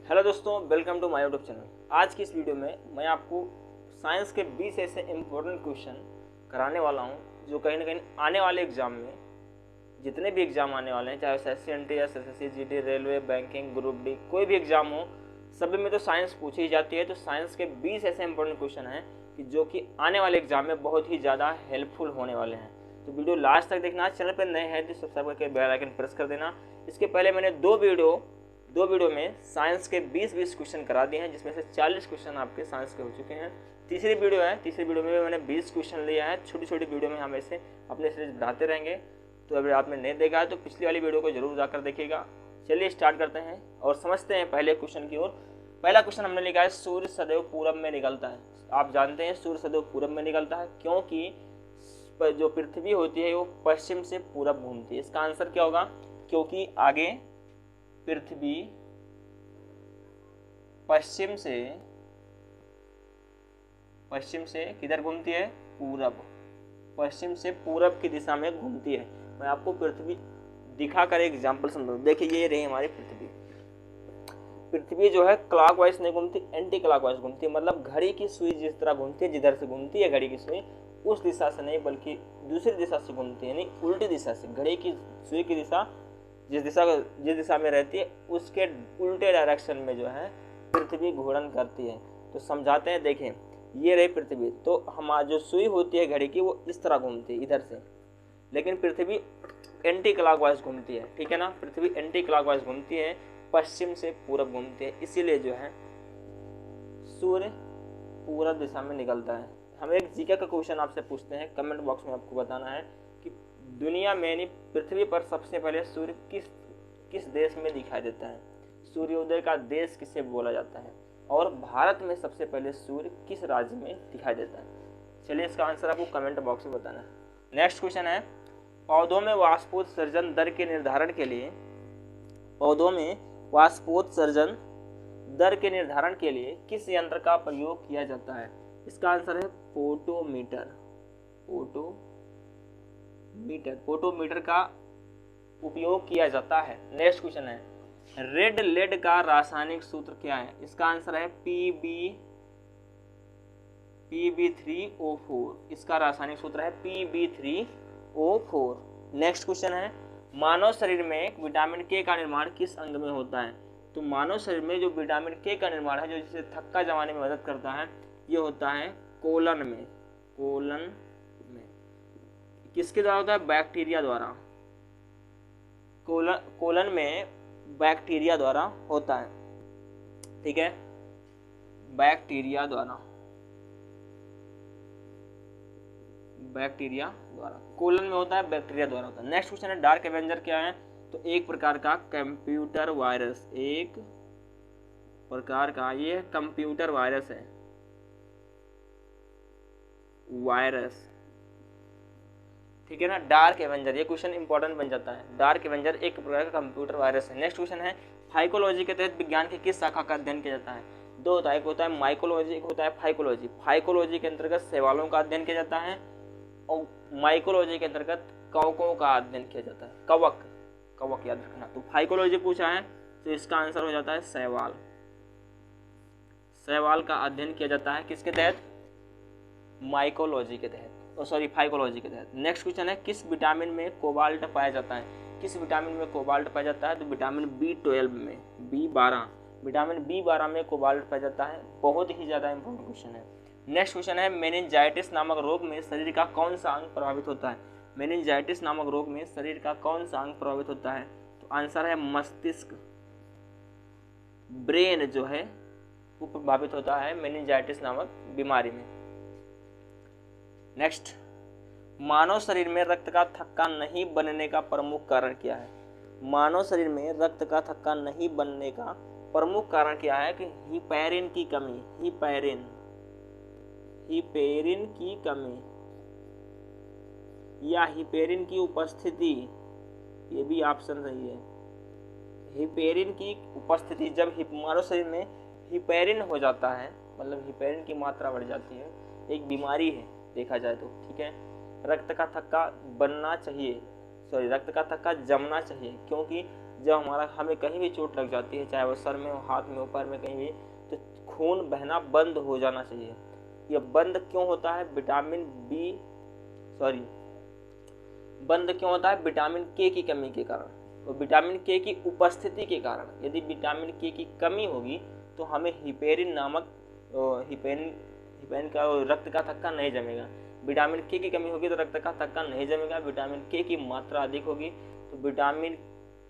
Hello दोस्तों, welcome to my YouTube channel. आज की इस वीडियो में मैं आपको साइंस के 20 ऐसे इम्पोर्टेंट क्वेश्चन कराने वाला हूं जो कहीं ना कहीं आने वाले एग्जाम में, जितने भी एग्जाम आने वाले हैं, चाहे SSC या SSC GT, railway, banking, group D, कोई भी एग्जाम हो, सभी में तो साइंस पूछी ही जाती है। तो साइंस के 20 ऐसे इंपॉर्टेंट क्वेश्चन हैं कि जो कि आने वाले एग्जाम में बहुत ही ज़्यादा हेल्पफुल होने वाले हैं। तो वीडियो लास्ट तक देखना। चैनल पर नए हैं तो सब्सक्राइब करके बेल आइकन प्रेस कर देना। इसके पहले मैंने दो वीडियो में साइंस के 20 क्वेश्चन करा दिए हैं, जिसमें से 40 क्वेश्चन आपके साइंस के हो चुके हैं। तीसरी वीडियो में मैंने 20 क्वेश्चन लिया है। छोटी छोटी वीडियो में हम ऐसे अपने सीरीज बढ़ाते रहेंगे। तो अगर आपने नहीं देखा है तो पिछली वाली वीडियो को जरूर जाकर देखिएगा। चलिए स्टार्ट करते हैं और समझते हैं पहले क्वेश्चन की ओर। पहला क्वेश्चन हमने लिखा है, सूर्य सदैव पूरब में निकलता है। आप जानते हैं सूर्य सदैव पूरब में निकलता है क्योंकि जो पृथ्वी होती है वो पश्चिम से पूरब घूमती है। इसका आंसर क्या होगा? क्योंकि आगे पृथ्वी पश्चिम से किधर घूमती है? पूरब। पश्चिम से पूरब की दिशा में घूमती है। मैं आपको पृथ्वी दिखाकर एक एग्जांपल समझाऊं। देखिए, ये रही हमारी पृथ्वी। पृथ्वी जो है क्लॉकवाइज नहीं घूमती, एंटी क्लॉकवाइज घूमती है। मतलब घड़ी की सुई जिस तरह घूमती है, जिधर से घूमती है घड़ी की सुई, उस दिशा से नहीं बल्कि दूसरी दिशा से घूमती है, यानी उल्टी दिशा से। घड़ी की सुई की दिशा जिस दिशा में रहती है उसके उल्टे डायरेक्शन में जो है पृथ्वी घूर्णन करती है। तो समझाते हैं। देखें, ये रही पृथ्वी। तो हमारी जो सुई होती है घड़ी की वो इस तरह घूमती है, इधर से। लेकिन पृथ्वी एंटी क्लॉकवाइज घूमती है, ठीक है ना। पृथ्वी एंटी क्लॉकवाइज घूमती है, पश्चिम से पूरब घूमती है। इसीलिए जो है सूर्य पूरब दिशा में निकलता है। हम एक जीके का क्वेश्चन आपसे पूछते हैं, कमेंट बॉक्स में आपको बताना है कि दुनिया में यानी पृथ्वी पर सबसे पहले सूर्य किस देश में दिखाई देता है। सूर्योदय का देश किसे बोला जाता है? और भारत में सबसे पहले सूर्य किस राज्य में दिखाई देता है? चलिए, इसका आंसर आपको कमेंट बॉक्स में बताना है। नेक्स्ट क्वेश्चन है, पौधों में वाष्पोत्सर्जन दर के निर्धारण के लिए किस यंत्र का प्रयोग किया जाता है? इसका आंसर है फोटोमीटर का उपयोग किया जाता है। नेक्स्ट क्वेश्चन है, रेड लेड का रासायनिक सूत्र क्या है? इसका आंसर है Pb3O4। इसका रासायनिक सूत्र है Pb3O4। नेक्स्ट क्वेश्चन है, मानव शरीर में विटामिन के का निर्माण किस अंग में होता है? तो मानव शरीर में जो विटामिन के का निर्माण है, जो जिसे थक्का जमाने में मदद करता है, ये होता है कोलन में। किसके द्वारा होता है? बैक्टीरिया द्वारा। कोलन में बैक्टीरिया द्वारा होता है, ठीक है। बैक्टीरिया द्वारा कोलन में होता है, बैक्टीरिया द्वारा होता है। नेक्स्ट क्वेश्चन है, डार्क एवेंजर क्या है? तो एक प्रकार का कंप्यूटर वायरस, ये कंप्यूटर वायरस है। ठीक है ना, डार्क एवेंजर। ये क्वेश्चन इंपॉर्टेंट बन जाता है। डार्क एवेंजर एक प्रकार का कंप्यूटर वायरस है। नेक्स्ट क्वेश्चन है, फाइकोलॉजी के तहत विज्ञान की किस शाखा का अध्ययन किया जाता है? दो होता है, एक होता है माइकोलॉजी, एक होता है फाइकोलॉजी। फाइकोलॉजी के अंतर्गत शैवालों का अध्ययन किया जाता है और माइकोलॉजी के अंतर्गत कवकों का अध्ययन किया जाता है। कवक याद रखना। तो फाइकोलॉजी पूछा है तो इसका आंसर हो जाता है शैवाल का अध्ययन किया जाता है। किसके तहत? फाइकोलॉजी के तहत। नेक्स्ट क्वेश्चन है, किस विटामिन में कोबाल्ट पाया जाता है? किस विटामिन में कोबाल्ट पाया जाता है? तो विटामिन B12 में, विटामिन B12 में कोबाल्ट पाया जाता है। बहुत ही ज्यादा इंपॉर्टेंट क्वेश्चन है। नेक्स्ट क्वेश्चन है, मेनिंजाइटिस नामक रोग में शरीर का कौन सा अंग प्रभावित होता है? मेनिंजाइटिस नामक रोग में शरीर का कौन सा अंग प्रभावित होता है? तो आंसर है मस्तिष्क। ब्रेन जो है वो प्रभावित होता है मेनिंजाइटिस नामक बीमारी में। नेक्स्ट, मानव शरीर में रक्त का थक्का नहीं बनने का प्रमुख कारण क्या है? मानव शरीर में रक्त का थक्का नहीं बनने का प्रमुख कारण क्या है? कि हिपेरिन की कमी, हिपेरिन की कमी या हिपेरिन की उपस्थिति, ये भी ऑप्शन सही है। हिपेरिन की उपस्थिति, जब मानव शरीर में हिपेरिन हो जाता है, मतलब हिपेरिन की मात्रा बढ़ जाती है, एक बीमारी है देखा जाए तो, ठीक है। रक्त का थक्का जमना चाहिए, क्योंकि जब हमें कहीं भी चोट लग जाती है, चाहे वो सर में हो, हाथ में हो, पैर में, कहीं भी, तो खून बहना बंद हो जाना चाहिए। यह बंद क्यों होता है? बंद क्यों होता है? विटामिन के की कमी के कारण, और विटामिन के की उपस्थिति के कारण। यदि विटामिन के की कमी होगी तो हमें हिपेरिन नामक हिपेरिन का रक्त का थक्का नहीं जमेगा। विटामिन के की कमी होगी तो रक्त का थक्का नहीं जमेगा। विटामिन के की मात्रा अधिक होगी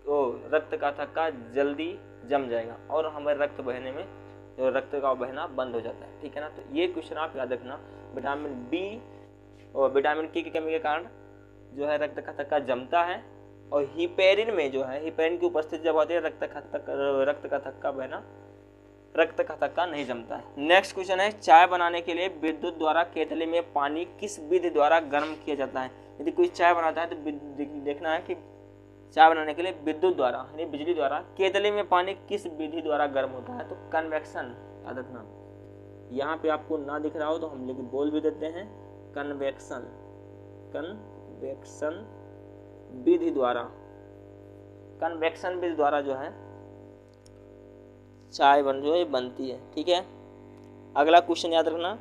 तो रक्त का थक्का जल्दी जम जाएगा और हमें रक्त का बहना बंद हो जाता है। ठीक है ना? तो ये क्वेश्चन आप याद रखना। विटामिन बी और विटामिन के की कमी के कारण जो है रक्त का थक्का जमता है, और हिपेरिन में जो है, हिपेरिन की उपस्थिति जब होती है रक्त का थक्का नहीं जमता है। नेक्स्ट क्वेश्चन है, चाय बनाने के लिए विद्युत द्वारा केतली में पानी किस विधि द्वारा गर्म किया जाता है? यदि कोई चाय बनाता है तो देखना है कि चाय बनाने के लिए विद्युत द्वारा यानी बिजली द्वारा केतली में पानी किस विधि द्वारा गर्म होता है? तो कन्वेक्शन, याद रखना। यहाँ पे आपको ना दिख रहा हो तो हम लेकिन बोल भी देते हैं, कन्वेक्शन विधि द्वारा, कन्वेक्शन विधि द्वारा जो है चाय बनती है। ठीक है, अगला क्वेश्चन याद रखना,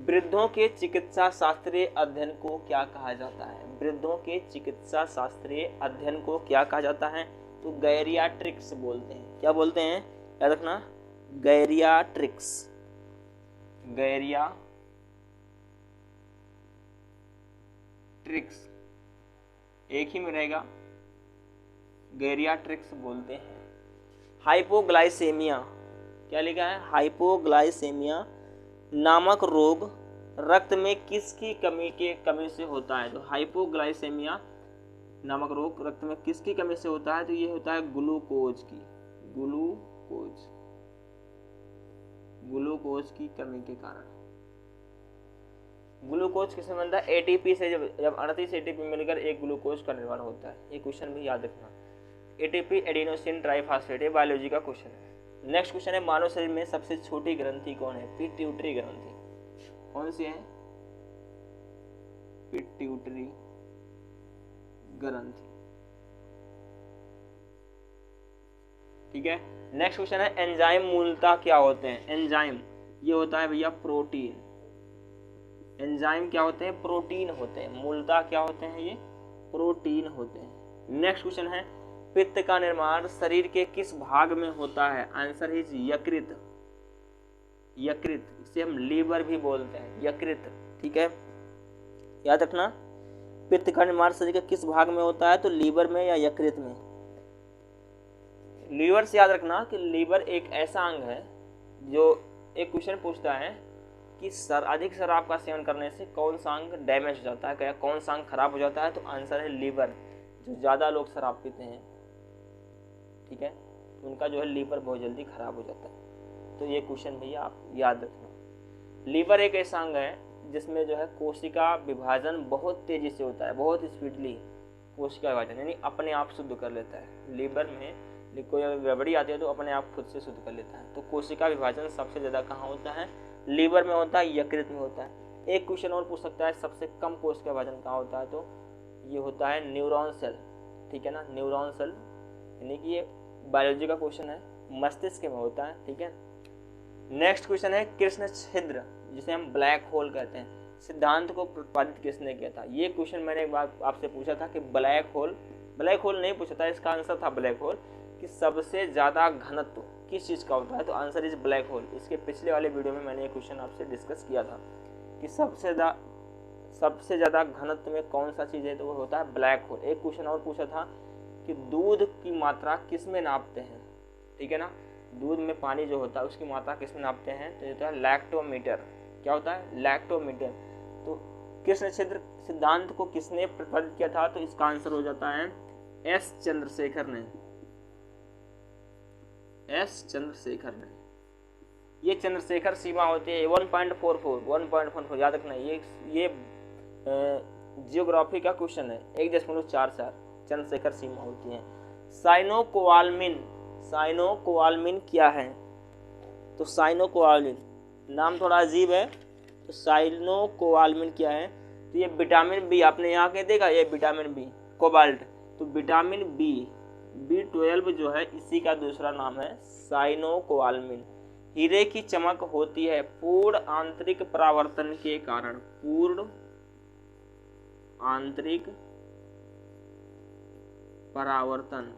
वृद्धों के चिकित्सा शास्त्रीय अध्ययन को क्या कहा जाता है? वृद्धों के चिकित्सा शास्त्रीय अध्ययन को क्या कहा जाता है? तो गैरियाट्रिक्स बोलते हैं। क्या बोलते हैं? याद रखना, गैरियाट्रिक्स। एक ही में रहेगा, गैरियाट्रिक्स बोलते हैं। हाइपोग्लाइसेमिया, क्या लिखा है? हाइपोग्लाइसेमिया नामक रोग रक्त में किसकी कमी से होता है? तो हाइपोग्लाइसेमिया नामक रोग रक्त में किसकी कमी से होता है? तो ये होता है ग्लूकोज की कमी के कारण। ग्लूकोज किससे बनता है? एटीपी से। जब 38 एटीपी मिलकर एक ग्लूकोज का निर्माण होता है। ये क्वेश्चन भी याद रखना। एटीपी एडिनोसिन ट्राइफॉस्फेट, ये बायोलॉजी का क्वेश्चन है। नेक्स्ट क्वेश्चन है, मानव शरीर में सबसे छोटी ग्रंथि कौन है? पिट्यूटरी ग्रंथि। कौन सी है? पिट्यूटरी ग्रंथि। ठीक है, नेक्स्ट क्वेश्चन है, एंजाइम मूलतः क्या होते हैं? एंजाइम ये होता है भैया प्रोटीन। एंजाइम क्या होते हैं? प्रोटीन होते हैं। मूलतः क्या होते हैं? ये प्रोटीन होते हैं। नेक्स्ट क्वेश्चन है, पित्त का निर्माण शरीर के किस भाग में होता है? आंसर इज यकृत। इसे हम लीवर भी बोलते हैं, यकृत। ठीक है, याद रखना, पित्त का निर्माण शरीर के किस भाग में होता है? तो लीवर में या यकृत में। लीवर से याद रखना कि लीवर एक ऐसा अंग है जो एक क्वेश्चन पूछता है कि अधिक शराब का सेवन करने से कौन सा अंग डैमेज हो जाता है, क्या कौन सा अंग खराब हो जाता है? तो आंसर है लीवर। जो ज़्यादा लोग शराब पीते हैं, ठीक है, तो उनका जो है लीवर बहुत जल्दी खराब हो जाता है। तो ये क्वेश्चन भैया आप याद रखना। लीवर एक ऐसा अंग है जिसमें जो है कोशिका विभाजन बहुत तेजी से होता है, बहुत स्पीडली कोशिका विभाजन, यानी अपने आप शुद्ध कर लेता है। लीवर में कोई गड़बड़ी आती है तो अपने आप खुद से शुद्ध कर लेता है। तो कोशिका विभाजन सबसे ज़्यादा कहाँ होता है? लीवर में होता है, यकृत में होता है। एक क्वेश्चन और पूछ सकता है, सबसे कम कोशिका विभाजन कहाँ होता है? तो ये होता है न्यूरॉन सेल। ठीक है ना, न्यूरॉन सेल, यानी कि ये बायोलॉजी का क्वेश्चन है, मस्तिष्क में होता है। ठीक है, नेक्स्ट क्वेश्चन है, कृष्ण छिद्र जिसे हम ब्लैक होल कहते हैं, सिद्धांत को प्रतिपादित किसने किया था? ये क्वेश्चन मैंने एक बार आपसे पूछा था कि ब्लैक होल नहीं पूछा था, इसका आंसर था ब्लैक होल, कि सबसे ज़्यादा घनत्व किस चीज़ का होता है? तो आंसर इज ब्लैक होल। इसके पिछले वाले वीडियो में मैंने ये क्वेश्चन आपसे डिस्कस किया था कि सबसे ज़्यादा घनत्व में कौन सा चीज़ है? तो वो होता है ब्लैक होल। एक क्वेश्चन और पूछा था कि दूध की मात्रा किस में नापते हैं? ठीक है ना, दूध में पानी जो होता है उसकी मात्रा किस में नापते हैं? तो ये होता है लैक्टोमीटर। क्या होता है? लैक्टोमीटर। तो कृष्ण छिद्र सिद्धांत को किसने प्रतिपादित किया था? तो इसका आंसर हो जाता है एस चंद्रशेखर ने। ये चंद्रशेखर सीमा होती है 1.44 याद रखना। ये जियोग्राफी का क्वेश्चन है, 1.44 चंद्रशेखर सीमा होती है। साइनोकोवालमिन क्या है? तो साइनोकोवालमिन नाम थोड़ा अजीब है, तो साइनोकोवालमिन क्या है? तो ये विटामिन बी, आपने यहाँ के देखा, ये विटामिन बी कोबाल्ट, तो विटामिन B12 जो है इसी का दूसरा नाम है साइनोकोबालामिन। हीरे की चमक होती है पूर्ण आंतरिक परावर्तन के कारण। पूर्ण आंतरिक परावर्तन,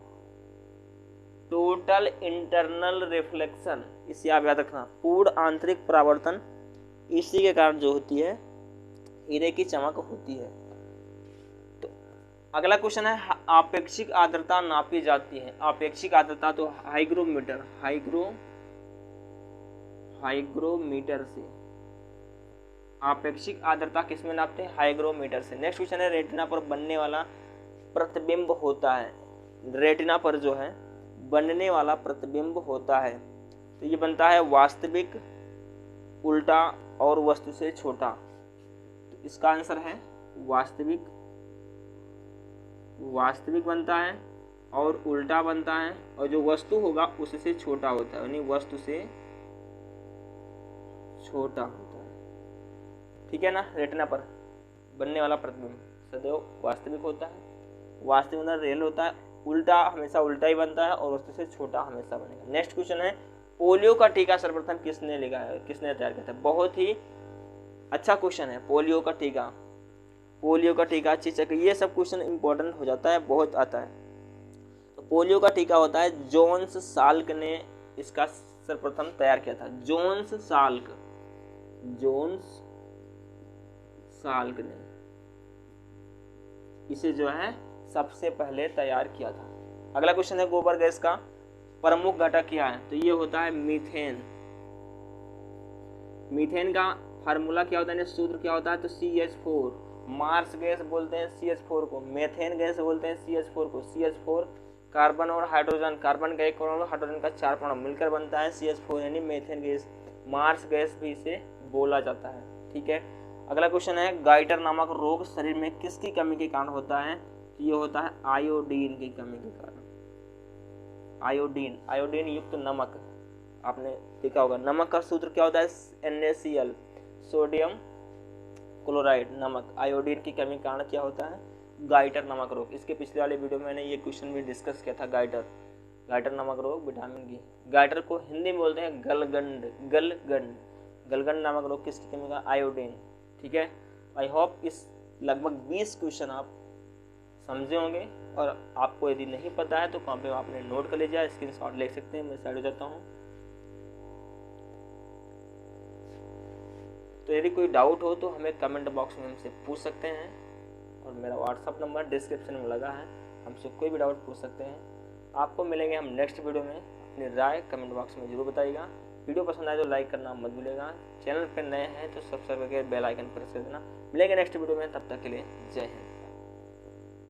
टोटल इंटरनल रिफ्लेक्शन, इसे आप याद रखना। पूर्ण आंतरिक परावर्तन इसी के कारण जो होती है हीरे की चमक होती है। तो अगला क्वेश्चन है आपेक्षिक आर्द्रता नापी जाती है। आपेक्षिक आर्द्रता तो हाइग्रोमीटर से। आपेक्षिक आर्द्रता किसमें नापते हैं? हाइग्रोमीटर से। नेक्स्ट क्वेश्चन है रेटिना पर बनने वाला प्रतिबिंब होता है। रेटिना पर जो है बनने वाला प्रतिबिंब होता है तो ये बनता है वास्तविक, उल्टा और वस्तु से छोटा। तो इसका आंसर है वास्तविक बनता है और उल्टा बनता है, और जो वस्तु होगा उससे छोटा होता है, यानी वस्तु से छोटा होता है। ठीक है ना। रेटिना पर बनने वाला प्रतिबिंब सदैव वास्तविक होता है। वास्तविक मतलब रियल होता है। उल्टा हमेशा उल्टा ही बनता है और वस्तु से छोटा हमेशा बनेगा। नेक्स्ट क्वेश्चन है पोलियो का टीका सर्वप्रथम किसने तैयार किया था? बहुत ही अच्छा क्वेश्चन है। पोलियो का टीका चेचक, ये सब क्वेश्चन इंपॉर्टेंट हो जाता है, बहुत आता है। तो पोलियो का टीका होता है जोन्स साल्क ने इसका सर्वप्रथम तैयार किया था। जोन्स साल्क ने इसे जो है सबसे पहले तैयार किया था। अगला क्वेश्चन है गोबर गैस का प्रमुख घटक क्या है? तो ये होता है मीथेन। मीथेन का फार्मूला क्या होता है, सूत्र क्या होता है? तो CH4। मार्स गैस बोलते हैं CH4 को, मेथेन गैस बोलते हैं CH4 को। CH4 कार्बन और हाइड्रोजन, कार्बन का एक परमाणु हाइड्रोजन का 4 परमाणु मिलकर बनता है CH4 यानी मेथेन गैस। मार्स गैस भी इसे बोला जाता है। ठीक है। अगला क्वेश्चन है गाइटर नामक रोग शरीर में किसकी कमी के कारण होता है? तो ये होता है आयोडीन की कमी के कारण। आयोडीन युक्त नमक, आपने देखा होगा। नमक का सूत्र क्या होता है? NaCl, सोडियम क्लोराइड नमक। आयोडीन की कमी के कारण क्या होता है? गाइटर नमक रोग। इसके पिछले वाले वीडियो में मैंने ये क्वेश्चन भी डिस्कस किया था। गाइटर नमक रोग विटामिन की। गाइटर को हिंदी में बोलते हैं गलगंड नामक रोग किसकी कमी का? आयोडीन। ठीक है। आई होप इस लगभग 20 क्वेश्चन आप समझे होंगे, और आपको यदि नहीं पता है तो कहाँ पे आपने नोट कर लीजिए, स्क्रीनशॉट ले सकते हैं। मैं साइड हो जाता हूँ। तो यदि कोई डाउट हो तो हमें कमेंट बॉक्स में हमसे पूछ सकते हैं, और मेरा व्हाट्सअप नंबर डिस्क्रिप्शन में लगा है, हमसे कोई भी डाउट पूछ सकते हैं। आपको मिलेंगे हम नेक्स्ट वीडियो में। अपनी राय कमेंट बॉक्स में जरूर बताइएगा। वीडियो पसंद आए तो लाइक करना मत भूलिएगा। चैनल पर नए हैं तो सब्सक्राइब करके बेल आइकन प्रेस कर देना। मिलेंगे नेक्स्ट वीडियो में, तब तक के लिए जय हिंद।